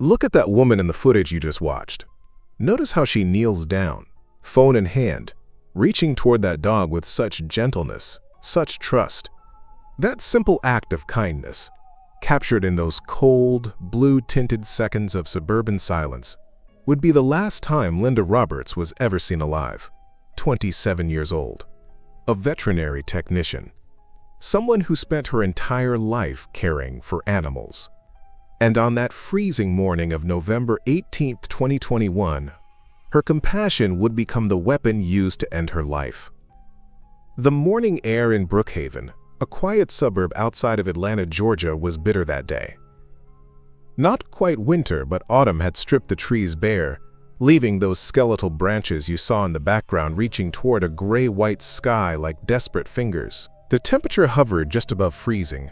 Look at that woman in the footage you just watched. Notice how she kneels down, phone in hand, reaching toward that dog with such gentleness, such trust. That simple act of kindness, captured in those cold, blue-tinted seconds of suburban silence, would be the last time Linda Roberts was ever seen alive. 27 years old. A veterinary technician. Someone who spent her entire life caring for animals. And on that freezing morning of November 18, 2021, her compassion would become the weapon used to end her life. The morning air in Brookhaven, a quiet suburb outside of Atlanta, Georgia, was bitter that day. Not quite winter, but autumn had stripped the trees bare, leaving those skeletal branches you saw in the background reaching toward a gray-white sky like desperate fingers. The temperature hovered just above freezing,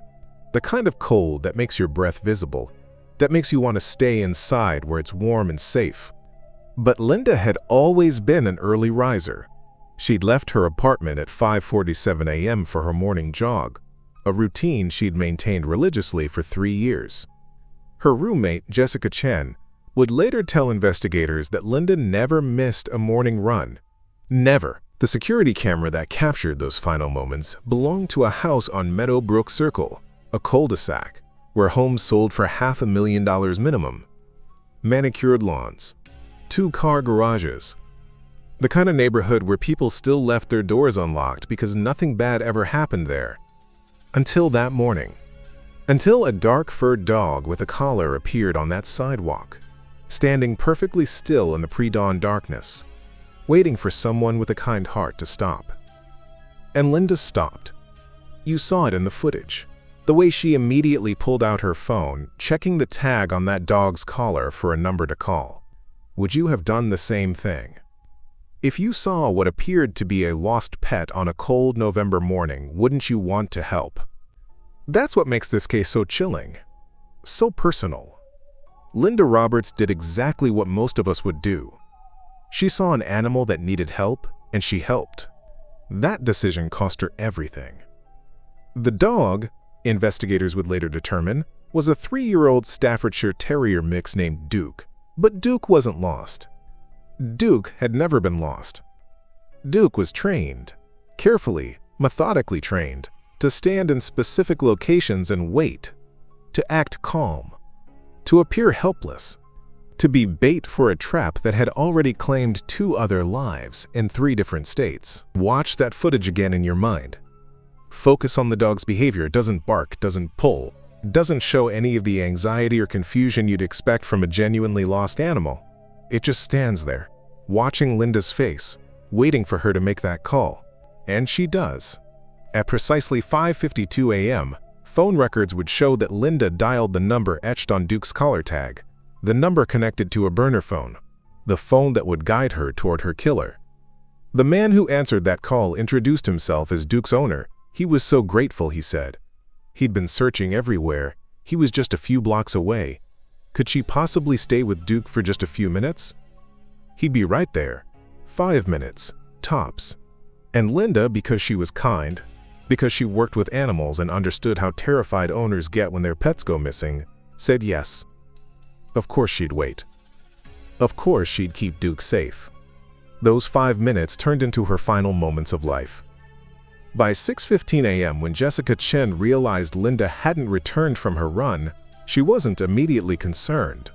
the kind of cold that makes your breath visible, that makes you want to stay inside where it's warm and safe. But Linda had always been an early riser. She'd left her apartment at 5:47 a.m. for her morning jog, a routine she'd maintained religiously for 3 years. Her roommate, Jessica Chen, would later tell investigators that Linda never missed a morning run. Never. The security camera that captured those final moments belonged to a house on Meadowbrook Circle, a cul-de-sac, where homes sold for $500,000 minimum. Manicured lawns, 2-car garages. The kind of neighborhood where people still left their doors unlocked because nothing bad ever happened there. Until that morning. Until a dark furred dog with a collar appeared on that sidewalk, standing perfectly still in the pre-dawn darkness, waiting for someone with a kind heart to stop. And Linda stopped. You saw it in the footage. The way she immediately pulled out her phone, checking the tag on that dog's collar for a number to call. Would you have done the same thing? If you saw what appeared to be a lost pet on a cold November morning, wouldn't you want to help? That's what makes this case so chilling, so personal. Linda Roberts did exactly what most of us would do. She saw an animal that needed help, and she helped. That decision cost her everything. The dog, investigators would later determine, was a 3-year-old Staffordshire Terrier mix named Duke. But Duke wasn't lost. Duke had never been lost. Duke was trained, carefully, methodically trained, to stand in specific locations and wait, to act calm, to appear helpless, to be bait for a trap that had already claimed 2 other lives in 3 different states. Watch that footage again in your mind. Focus on the dog's behavior. Doesn't bark, doesn't pull, doesn't show any of the anxiety or confusion you'd expect from a genuinely lost animal. It just stands there, watching Linda's face, waiting for her to make that call. And she does. At precisely 5:52 a.m., phone records would show that Linda dialed the number etched on Duke's collar tag, the number connected to a burner phone, the phone that would guide her toward her killer. The man who answered that call introduced himself as Duke's owner. He was so grateful, he said. He'd been searching everywhere. He was just a few blocks away. Could she possibly stay with Duke for just a few minutes? He'd be right there. 5 minutes, tops. And Linda, because she was kind, because she worked with animals and understood how terrified owners get when their pets go missing, said yes. Of course she'd wait. Of course she'd keep Duke safe. Those 5 minutes turned into her final moments of life. By 6:15 a.m., when Jessica Chen realized Linda hadn't returned from her run, she wasn't immediately concerned.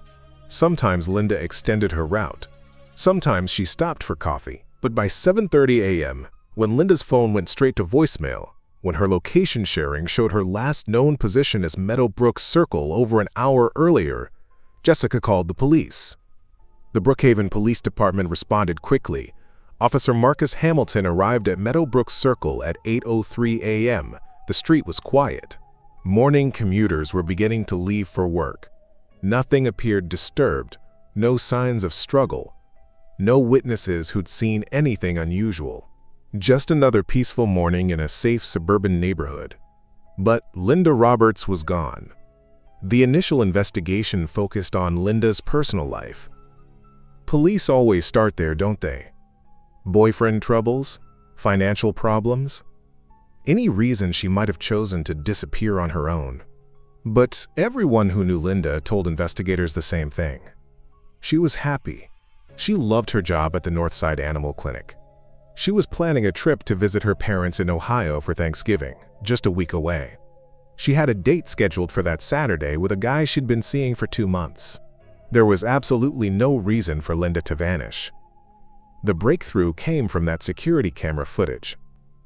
Sometimes Linda extended her route. Sometimes she stopped for coffee. But by 7:30 a.m., when Linda's phone went straight to voicemail, when her location sharing showed her last known position as Meadowbrook Circle over an hour earlier, Jessica called the police. The Brookhaven Police Department responded quickly. Officer Marcus Hamilton arrived at Meadowbrook Circle at 8:03 a.m. The street was quiet. Morning commuters were beginning to leave for work. Nothing appeared disturbed, no signs of struggle, no witnesses who'd seen anything unusual. Just another peaceful morning in a safe suburban neighborhood. But Linda Roberts was gone. The initial investigation focused on Linda's personal life. Police always start there, don't they? Boyfriend troubles? Financial problems? Any reason she might have chosen to disappear on her own. But everyone who knew Linda told investigators the same thing. She was happy. She loved her job at the Northside Animal Clinic. She was planning a trip to visit her parents in Ohio for Thanksgiving, just a week away. She had a date scheduled for that Saturday with a guy she'd been seeing for 2 months. There was absolutely no reason for Linda to vanish. The breakthrough came from that security camera footage.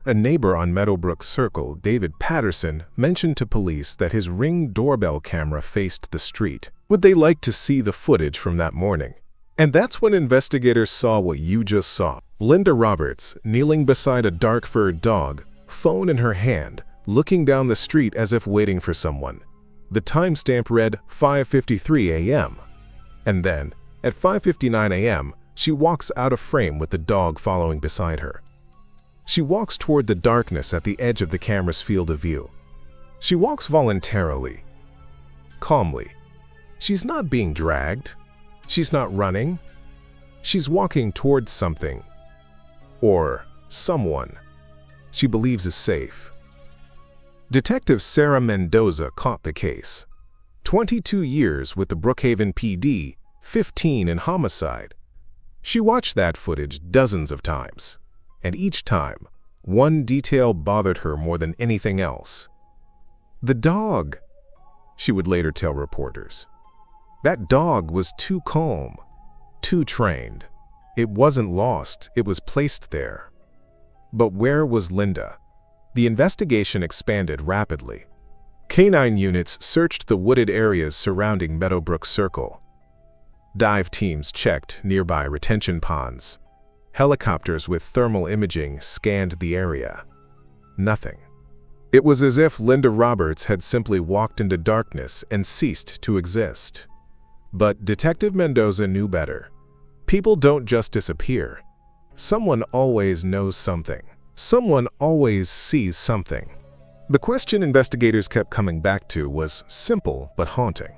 A neighbor on Meadowbrook Circle, David Patterson, mentioned to police that his Ring doorbell camera faced the street. Would they like to see the footage from that morning? And that's when investigators saw what you just saw. Linda Roberts, kneeling beside a dark-furred dog, phone in her hand, looking down the street as if waiting for someone. The timestamp read 5:53 a.m. And then, at 5:59 a.m., she walks out of frame with the dog following beside her. She walks toward the darkness at the edge of the camera's field of view. She walks voluntarily, calmly. She's not being dragged. She's not running. She's walking towards something, or someone, she believes is safe. Detective Sarah Mendoza caught the case. 22 years with the Brookhaven PD, 15 in homicide. She watched that footage dozens of times, and each time, one detail bothered her more than anything else. The dog, she would later tell reporters. That dog was too calm, too trained. It wasn't lost, it was placed there. But where was Linda? The investigation expanded rapidly. Canine units searched the wooded areas surrounding Meadowbrook Circle. Dive teams checked nearby retention ponds. Helicopters with thermal imaging scanned the area. Nothing. It was as if Linda Roberts had simply walked into darkness and ceased to exist. But Detective Mendoza knew better. People don't just disappear. Someone always knows something. Someone always sees something. The question investigators kept coming back to was simple but haunting.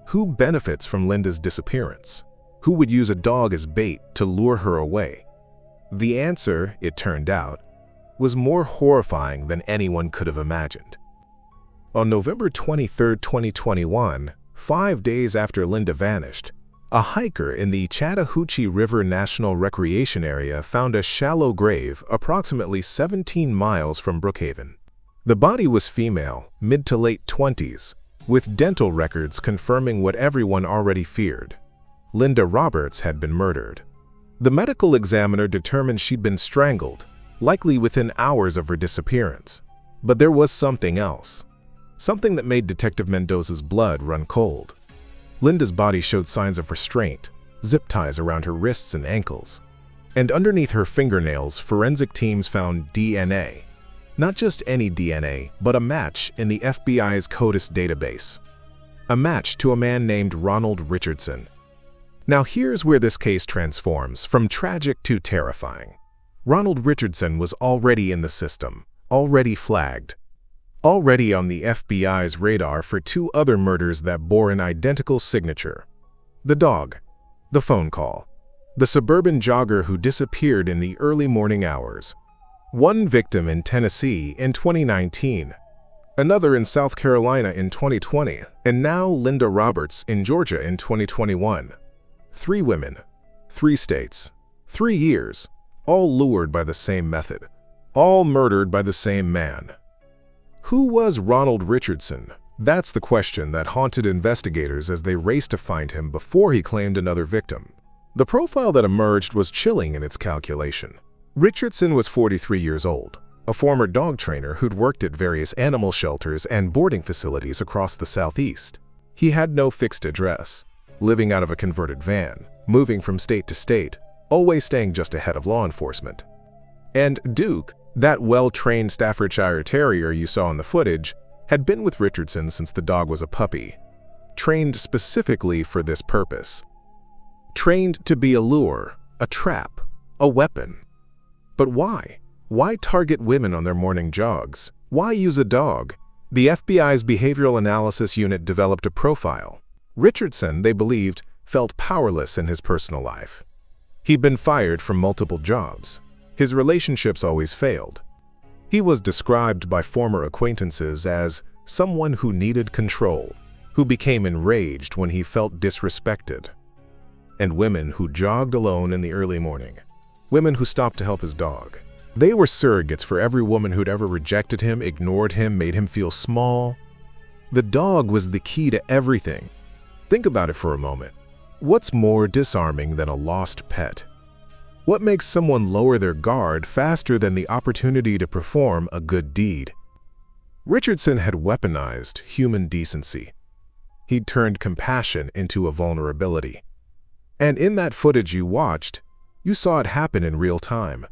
Who benefits from Linda's disappearance? Who would use a dog as bait to lure her away? The answer, it turned out, was more horrifying than anyone could have imagined. On November 23, 2021, 5 days after Linda vanished, a hiker in the Chattahoochee River National Recreation Area found a shallow grave approximately 17 miles from Brookhaven. The body was female, mid to late 20s, with dental records confirming what everyone already feared. Linda Roberts had been murdered. The medical examiner determined she'd been strangled, likely within hours of her disappearance. But there was something else. Something that made Detective Mendoza's blood run cold. Linda's body showed signs of restraint, zip ties around her wrists and ankles. And underneath her fingernails, forensic teams found DNA. Not just any DNA, but a match in the FBI's CODIS database. A match to a man named Ronald Richardson. Now here's where this case transforms from tragic to terrifying. Ronald Richardson was already in the system, already flagged, already on the FBI's radar for 2 other murders that bore an identical signature. The dog, the phone call, the suburban jogger who disappeared in the early morning hours. One victim in Tennessee in 2019, another in South Carolina in 2020, and now Linda Roberts in Georgia in 2021. 3 women, 3 states, 3 years, all lured by the same method, all murdered by the same man. Who was Ronald Richardson? That's the question that haunted investigators as they raced to find him before he claimed another victim. The profile that emerged was chilling in its calculation. Richardson was 43 years old, a former dog trainer who'd worked at various animal shelters and boarding facilities across the Southeast. He had no fixed address, living out of a converted van, moving from state to state, always staying just ahead of law enforcement. And Duke, that well-trained Staffordshire Terrier you saw in the footage, had been with Richardson since the dog was a puppy, trained specifically for this purpose. Trained to be a lure, a trap, a weapon. But why? Why target women on their morning jogs? Why use a dog? The FBI's Behavioral Analysis Unit developed a profile. Richardson, they believed, felt powerless in his personal life. He'd been fired from multiple jobs. His relationships always failed. He was described by former acquaintances as someone who needed control, who became enraged when he felt disrespected. And women who jogged alone in the early morning. Women who stopped to help his dog. They were surrogates for every woman who'd ever rejected him, ignored him, made him feel small. The dog was the key to everything. Think about it for a moment. What's more disarming than a lost pet? What makes someone lower their guard faster than the opportunity to perform a good deed? Richardson had weaponized human decency. He'd turned compassion into a vulnerability. And in that footage you watched, you saw it happen in real time.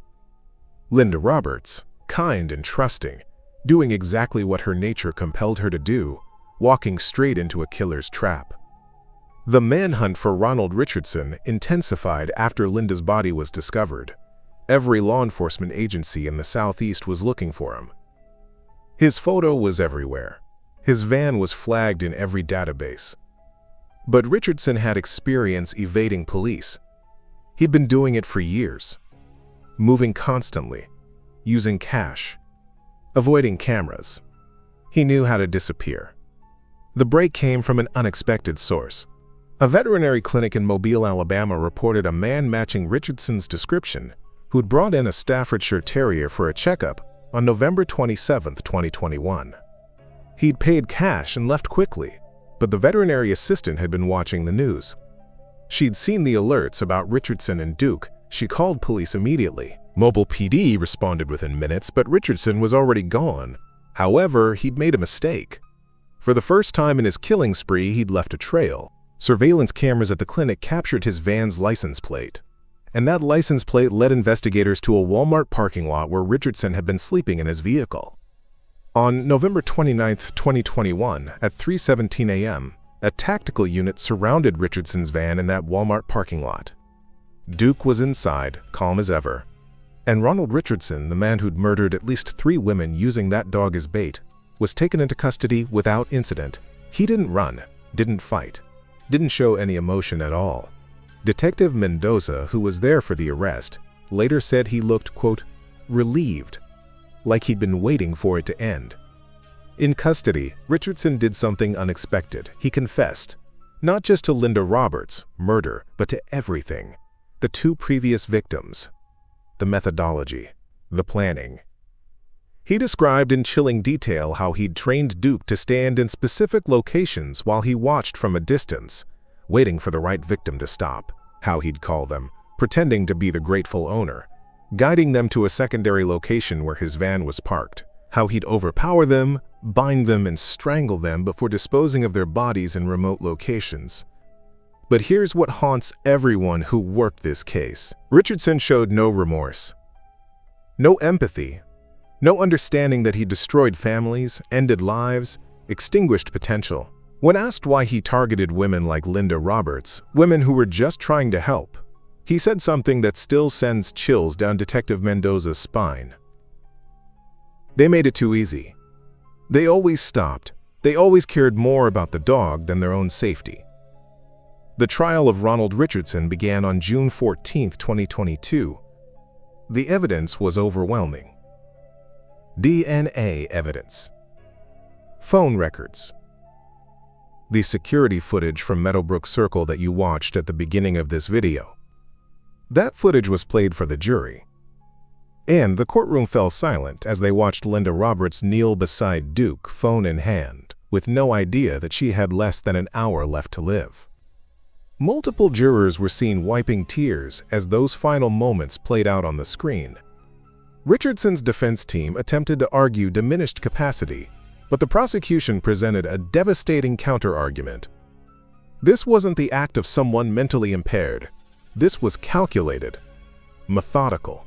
Linda Roberts, kind and trusting, doing exactly what her nature compelled her to do, walking straight into a killer's trap. The manhunt for Ronald Richardson intensified after Linda's body was discovered. Every law enforcement agency in the Southeast was looking for him. His photo was everywhere. His van was flagged in every database. But Richardson had experience evading police. He'd been doing it for years. Moving constantly, using cash, avoiding cameras. He knew how to disappear. The break came from an unexpected source. A veterinary clinic in Mobile, Alabama reported a man matching Richardson's description who'd brought in a Staffordshire Terrier for a checkup on November 27, 2021. He'd paid cash and left quickly, but the veterinary assistant had been watching the news. She'd seen the alerts about Richardson and Duke. She called police immediately. Mobile PD responded within minutes, but Richardson was already gone. However, he'd made a mistake. For the first time in his killing spree, he'd left a trail. Surveillance cameras at the clinic captured his van's license plate. And that license plate led investigators to a Walmart parking lot where Richardson had been sleeping in his vehicle. On November 29, 2021, at 3:17 a.m., a tactical unit surrounded Richardson's van in that Walmart parking lot. Duke was inside, calm as ever. And Ronald Richardson, the man who'd murdered at least 3 women using that dog as bait, was taken into custody without incident. He didn't run, didn't fight, didn't show any emotion at all. Detective Mendoza, who was there for the arrest, later said he looked, quote, relieved, like he'd been waiting for it to end. In custody, Richardson did something unexpected. He confessed, not just to Linda Roberts' murder, but to everything. The 2 previous victims, the methodology, the planning. He described in chilling detail how he'd trained Duke to stand in specific locations while he watched from a distance, waiting for the right victim to stop, how he'd call them, pretending to be the grateful owner, guiding them to a secondary location where his van was parked, how he'd overpower them, bind them, and strangle them before disposing of their bodies in remote locations. But here's what haunts everyone who worked this case. Richardson showed no remorse, no empathy, no understanding that he destroyed families, ended lives, extinguished potential. When asked why he targeted women like Linda Roberts, women who were just trying to help, he said something that still sends chills down Detective Mendoza's spine. They made it too easy. They always stopped. They always cared more about the dog than their own safety. The trial of Ronald Richardson began on June 14, 2022. The evidence was overwhelming. DNA evidence. Phone records. The security footage from Meadowbrook Circle that you watched at the beginning of this video. That footage was played for the jury. And the courtroom fell silent as they watched Linda Roberts kneel beside Duke, phone in hand, with no idea that she had less than an hour left to live. Multiple jurors were seen wiping tears as those final moments played out on the screen. Richardson's defense team attempted to argue diminished capacity, but the prosecution presented a devastating counter-argument. This wasn't the act of someone mentally impaired. This was calculated, methodical.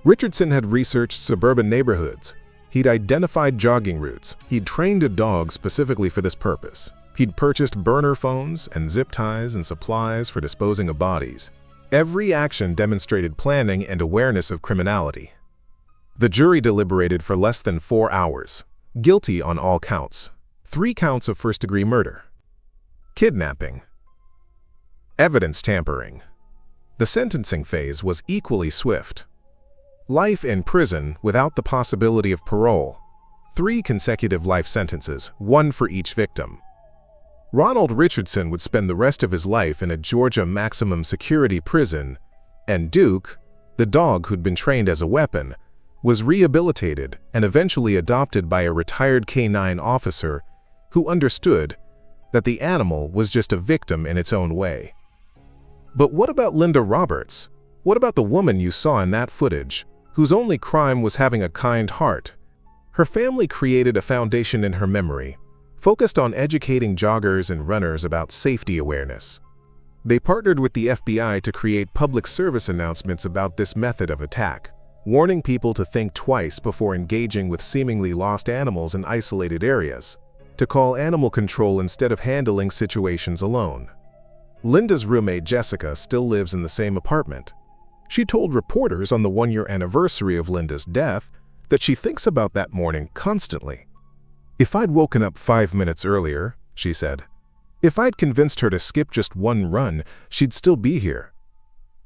Richardson had researched suburban neighborhoods. He'd identified jogging routes. He'd trained a dog specifically for this purpose. He'd purchased burner phones and zip ties and supplies for disposing of bodies. Every action demonstrated planning and awareness of criminality. The jury deliberated for less than 4 hours. Guilty on all counts. 3 counts of first-degree murder. Kidnapping. Evidence tampering. The sentencing phase was equally swift. Life in prison without the possibility of parole. 3 consecutive life sentences, 1 for each victim. Ronald Richardson would spend the rest of his life in a Georgia maximum security prison, and Duke, the dog who'd been trained as a weapon, was rehabilitated and eventually adopted by a retired canine officer who understood that the animal was just a victim in its own way. But what about Linda Roberts? What about the woman you saw in that footage, whose only crime was having a kind heart? Her family created a foundation in her memory, focused on educating joggers and runners about safety awareness. They partnered with the FBI to create public service announcements about this method of attack, warning people to think twice before engaging with seemingly lost animals in isolated areas, to call animal control instead of handling situations alone. Linda's roommate Jessica still lives in the same apartment. She told reporters on the 1-year anniversary of Linda's death that she thinks about that morning constantly. "If I'd woken up 5 minutes earlier," she said, "if I'd convinced her to skip just one run, she'd still be here."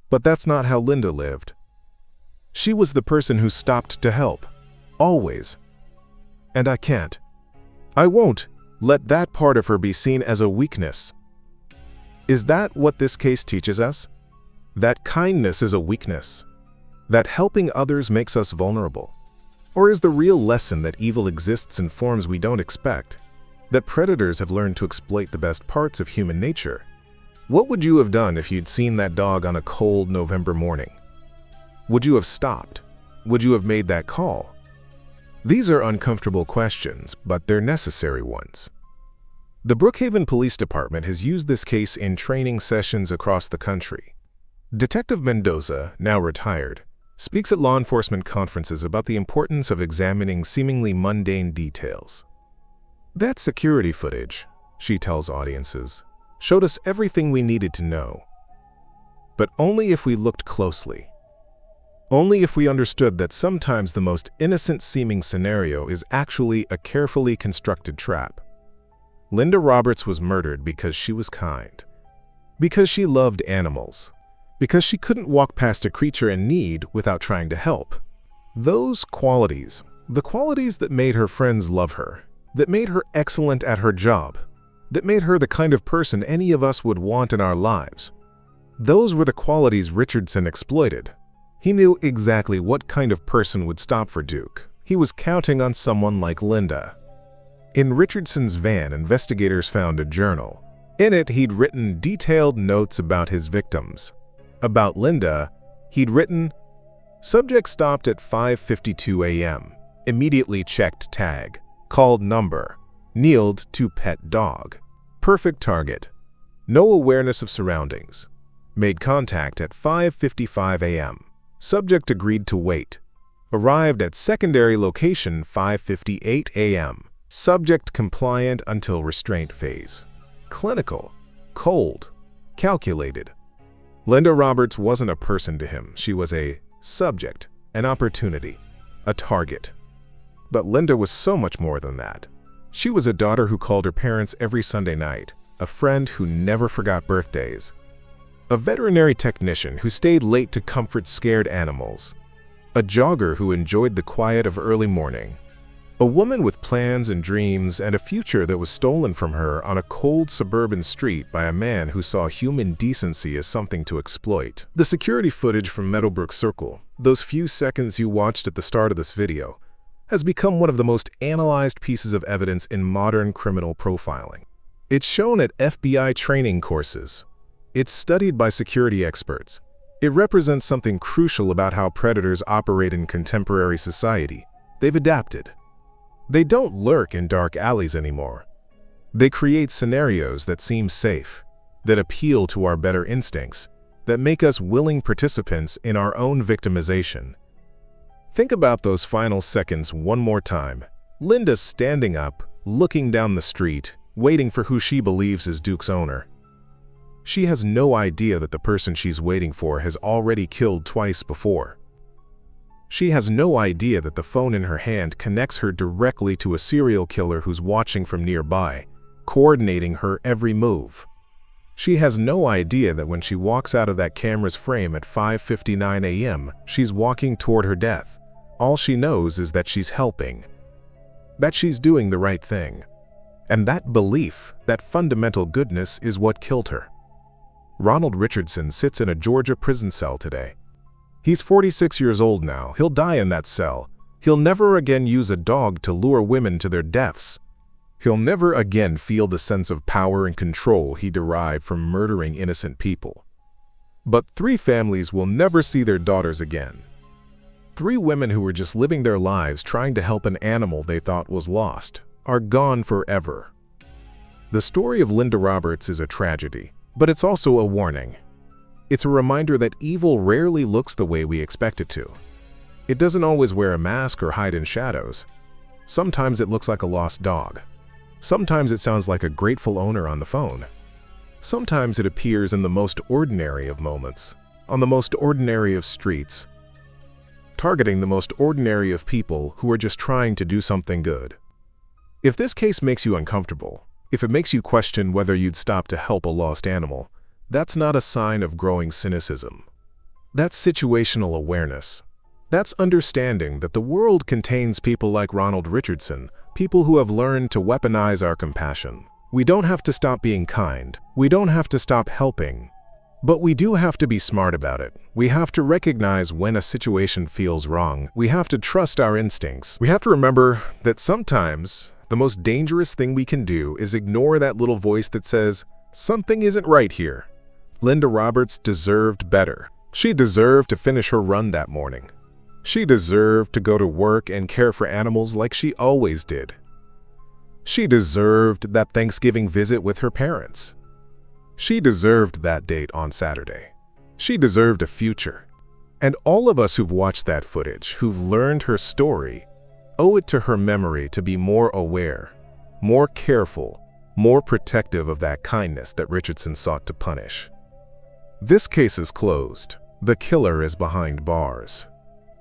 But that's not how Linda lived. She was the person who stopped to help, always. And I won't let that part of her be seen as a weakness. Is that what this case teaches us? That kindness is a weakness? That helping others makes us vulnerable? Or is the real lesson that evil exists in forms we don't expect? That predators have learned to exploit the best parts of human nature? What would you have done if you'd seen that dog on a cold November morning? Would you have stopped? Would you have made that call? These are uncomfortable questions, but they're necessary ones. The Brookhaven Police Department has used this case in training sessions across the country. Detective Mendoza, now retired, speaks at law enforcement conferences about the importance of examining seemingly mundane details. "That security footage," she tells audiences, "showed us everything we needed to know. But only if we looked closely. Only if we understood that sometimes the most innocent-seeming scenario is actually a carefully constructed trap." Linda Roberts was murdered because she was kind, because she loved animals, because she couldn't walk past a creature in need without trying to help. Those qualities, the qualities that made her friends love her, that made her excellent at her job, that made her the kind of person any of us would want in our lives, those were the qualities Richardson exploited. He knew exactly what kind of person would stop for Duke. He was counting on someone like Linda. In Richardson's van, investigators found a journal. In it, he'd written detailed notes about his victims. About Linda, he'd written, "Subject stopped at 5:52 a.m., immediately checked tag, called number, kneeled to pet dog. Perfect target. No awareness of surroundings. Made contact at 5:55 a.m. Subject agreed to wait. Arrived at secondary location 5:58 a.m. Subject compliant until restraint phase. Clinical, cold, calculated." Linda Roberts wasn't a person to him. She was a subject, an opportunity, a target. But Linda was so much more than that. She was a daughter who called her parents every Sunday night, a friend who never forgot birthdays, a veterinary technician who stayed late to comfort scared animals, a jogger who enjoyed the quiet of early morning, a woman with plans and dreams and a future that was stolen from her on a cold suburban street by a man who saw human decency as something to exploit. The security footage from Meadowbrook Circle, those few seconds you watched at the start of this video, has become one of the most analyzed pieces of evidence in modern criminal profiling. It's shown at FBI training courses. It's studied by security experts. It represents something crucial about how predators operate in contemporary society. They've adapted. They don't lurk in dark alleys anymore. They create scenarios that seem safe, that appeal to our better instincts, that make us willing participants in our own victimization. Think about those final seconds one more time. Linda's standing up, looking down the street, waiting for who she believes is Duke's owner. She has no idea that the person she's waiting for has already killed twice before. She has no idea that the phone in her hand connects her directly to a serial killer who's watching from nearby, coordinating her every move. She has no idea that when she walks out of that camera's frame at 5:59 a.m., she's walking toward her death. All she knows is that she's helping. that she's doing the right thing. And that belief, that fundamental goodness, is what killed her. Ronald Richardson sits in a Georgia prison cell today. He's 46 years old now. He'll die in that cell. He'll never again use a dog to lure women to their deaths. He'll never again feel the sense of power and control he derived from murdering innocent people. But 3 families will never see their daughters again. 3 women who were just living their lives trying to help an animal they thought was lost are gone forever. The story of Linda Roberts is a tragedy, but it's also a warning. It's a reminder that evil rarely looks the way we expect it to. It doesn't always wear a mask or hide in shadows. Sometimes it looks like a lost dog. Sometimes it sounds like a grateful owner on the phone. Sometimes it appears in the most ordinary of moments, on the most ordinary of streets, targeting the most ordinary of people who are just trying to do something good. If this case makes you uncomfortable, if it makes you question whether you'd stop to help a lost animal, that's not a sign of growing cynicism. That's situational awareness. That's understanding that the world contains people like Ronald Richardson, people who have learned to weaponize our compassion. We don't have to stop being kind. We don't have to stop helping. But we do have to be smart about it. We have to recognize when a situation feels wrong. We have to trust our instincts. We have to remember that sometimes the most dangerous thing we can do is ignore that little voice that says, something isn't right here. Linda Roberts deserved better. She deserved to finish her run that morning. She deserved to go to work and care for animals like she always did. She deserved that Thanksgiving visit with her parents. She deserved that date on Saturday. She deserved a future. And all of us who've watched that footage, who've learned her story, owe it to her memory to be more aware, more careful, more protective of that kindness that Richardson sought to punish. This case is closed. The killer is behind bars.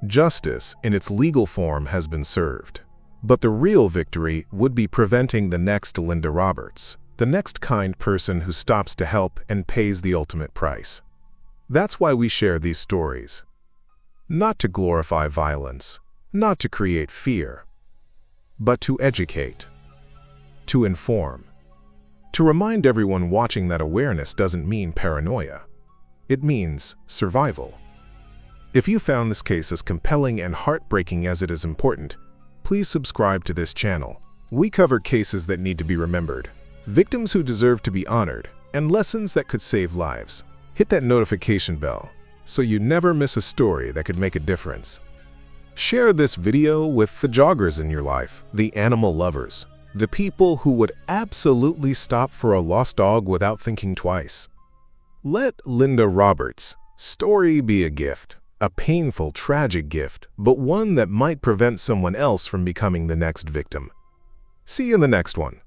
Justice, in its legal form, has been served. But the real victory would be preventing the next Linda Roberts, the next kind person who stops to help and pays the ultimate price. That's why we share these stories. Not to glorify violence, not to create fear, but to educate, to inform, to remind everyone watching that awareness doesn't mean paranoia. It means survival. If you found this case as compelling and heartbreaking as it is important, please subscribe to this channel. We cover cases that need to be remembered, victims who deserve to be honored, and lessons that could save lives. Hit that notification bell so you never miss a story that could make a difference. Share this video with the joggers in your life, the animal lovers, the people who would absolutely stop for a lost dog without thinking twice. Let Linda Roberts' story be a gift, a painful, tragic gift, but one that might prevent someone else from becoming the next victim. See you in the next one.